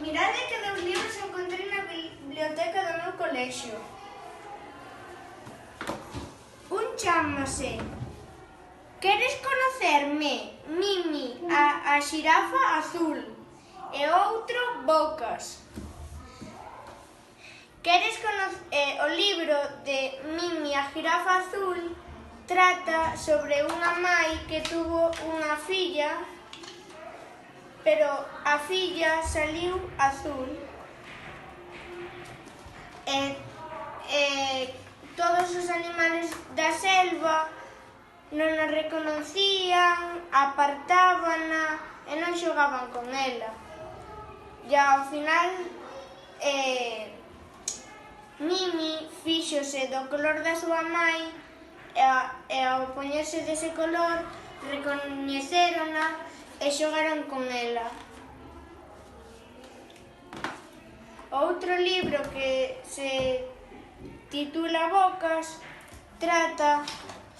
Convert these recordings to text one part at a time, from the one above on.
Mirade que dous libros encontrei na biblioteca do meu colexio. Un chámase Queres conocerme, Mimi, a xirafa azul? E outro, Bocas. O libro de Mimi, a xirafa azul, trata sobre unha mai que tuvo unha filla, pero a filla saliu azul. Todos os animales da selva non a reconocían, apartábana e non xogaban con ela. E ao final Mimi fíxose do color da súa mai e ao poñerse dese color recoñecérona e xogaron con ela. Outro libro que se titula Bocas trata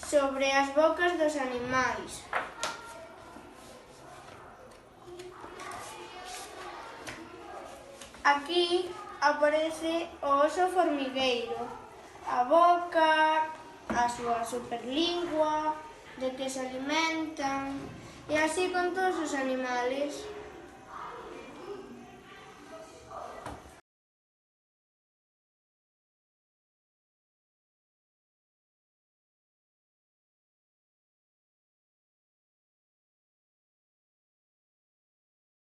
sobre as bocas dos animais. Aquí aparece o oso formigueiro, a boca, a súa superlingua, de que se alimentan, e así con todos os animales.